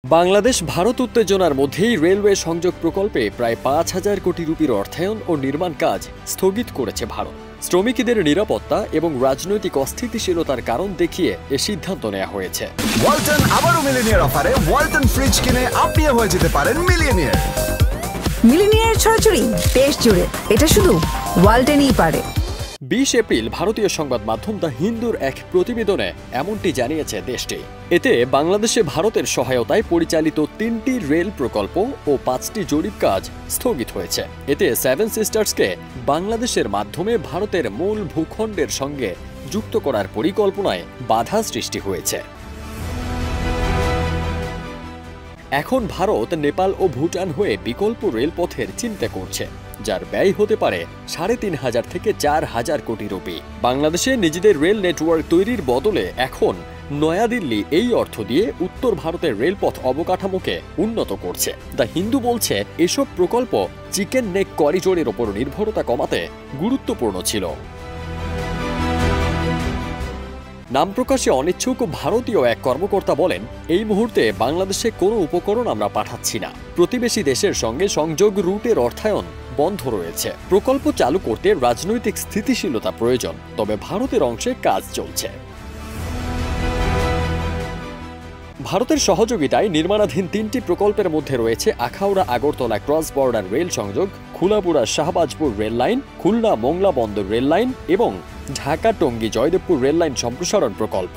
বাংলাদেশ ভারত উত্তেজনার মধ্যেই রেলওয়ে সংযোগ প্রকল্পে প্রায় ৫,০০০ কোটি রুপির অর্থায়ন ও নির্মাণ কাজ স্থগিত করেছে ভারত। শ্রমিকদের নিরাপত্তা এবং রাজনৈতিক অস্থিতিশীলতার কারণ দেখিয়ে এ সিদ্ধান্ত নেওয়া হয়েছে। ওয়ালটন আবারও মিলিনিয়ার অফারে ওয়ালটন ফ্রিজ কিনে আপনিও হয়ে যেতে পারেন মিলিয়নিয়ার। মিলিনিয়ার ছড়াছড়ি দেশ জুড়ে, এটা শুধু ওয়ালটনই পারে। ২০ এপ্রিল ভারতীয় সংবাদ মাধ্যম দ্য হিন্দুর এক প্রতিবেদনে এমনটি জানিয়েছে দেশটি। এতে বাংলাদেশে ভারতের সহায়তায় পরিচালিত ৩টি রেল প্রকল্প ও ৫টি জরিপ কাজ স্থগিত হয়েছে। এতে সেভেন সিস্টার্সকে বাংলাদেশের মাধ্যমে ভারতের মূল ভূখণ্ডের সঙ্গে যুক্ত করার পরিকল্পনায় বাধা সৃষ্টি হয়েছে। এখন ভারত নেপাল ও ভুটান হয়ে বিকল্প রেলপথের চিন্তা করছে, যার ব্যয় হতে পারে ৩,৫০০ থেকে ৪,০০০ কোটি রুপি। বাংলাদেশে নিজেদের রেল নেটওয়ার্ক তৈরির বদলে এখন নয়াদিল্লি এই অর্থ দিয়ে উত্তর ভারতের রেলপথ অবকাঠামোকে উন্নত করছে। দ্য হিন্দু বলছে, এসব প্রকল্প চিকেন নেক করিডোরের ওপর নির্ভরতা কমাতে গুরুত্বপূর্ণ ছিল। নাম প্রকাশে অনিচ্ছুক ভারতীয় এক কর্মকর্তা বলেন, এই মুহূর্তে বাংলাদেশে কোনো উপকরণ আমরা পাঠাচ্ছি না। প্রতিবেশী দেশের সঙ্গে সংযোগ রুটের অর্থায়ন বন্ধ রয়েছে। প্রকল্প চালু করতে রাজনৈতিক স্থিতিশীলতা প্রয়োজন, তবে ভারতের অংশে কাজ চলছে। ভারতের সহযোগিতায় নির্মাণাধীন ৩টি প্রকল্পের মধ্যে রয়েছে Akhaura Agartala cross border rail সংযোগ, খুলাপুরা শাহবাজপুর রেল লাইন, খুলনা মোংলা বন্দর রেল লাইন এবং ঢাকা টঙ্গী জয়দেবপুর রেল লাইন সম্প্রসারণ প্রকল্প।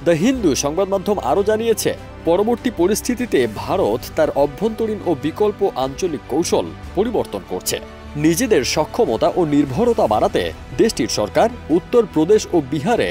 দ্য হিন্দু সংবাদ মাধ্যম আরও জানিয়েছে, পরবর্তী পরিস্থিতিতে ভারত তার অভ্যন্তরীণ ও বিকল্প আঞ্চলিক কৌশল পরিবর্তন করছে। নিজেদের সক্ষমতা ও নির্ভরতা বাড়াতে দেশটির সরকার উত্তর প্রদেশ ও বিহারে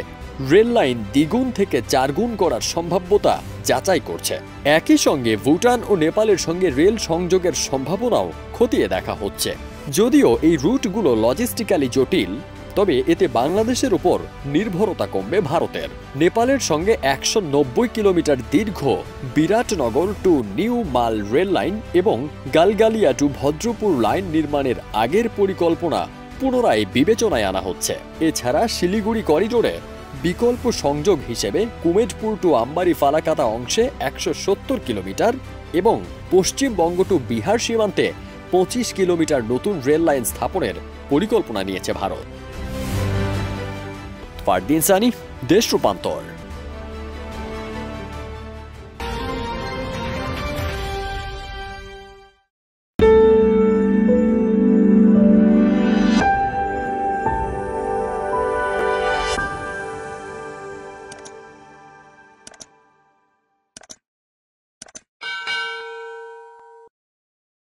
রেল লাইন দ্বিগুণ থেকে ৪ গুণ করার সম্ভাব্যতা যাচাই করছে। একই সঙ্গে ভুটান ও নেপালের সঙ্গে রেল সংযোগের সম্ভাবনাও খতিয়ে দেখা হচ্ছে। যদিও এই রুটগুলো লজিস্টিক্যালি জটিল, তবে এতে বাংলাদেশের উপর নির্ভরতা কমবে ভারতের। নেপালের সঙ্গে ১৯০ কিলোমিটার দীর্ঘ বিরাটনগর টু নিউ মাল রেল লাইন এবং গালগালিয়া টু ভদ্রপুর লাইন নির্মাণের আগের পরিকল্পনা পুনরায় বিবেচনায় আনা হচ্ছে। এছাড়া শিলিগুড়ি করিডোরে বিকল্প সংযোগ হিসেবে কুমেদপুর টু আমবাড়ি ফালাকাটা অংশে ১৭০ কিলোমিটার এবং পশ্চিমবঙ্গ টু বিহার সীমান্তে ২৫ কিলোমিটার নতুন রেল লাইন স্থাপনের পরিকল্পনা নিয়েছে ভারত। ফারদিন সানি, দেশ রূপান্তর।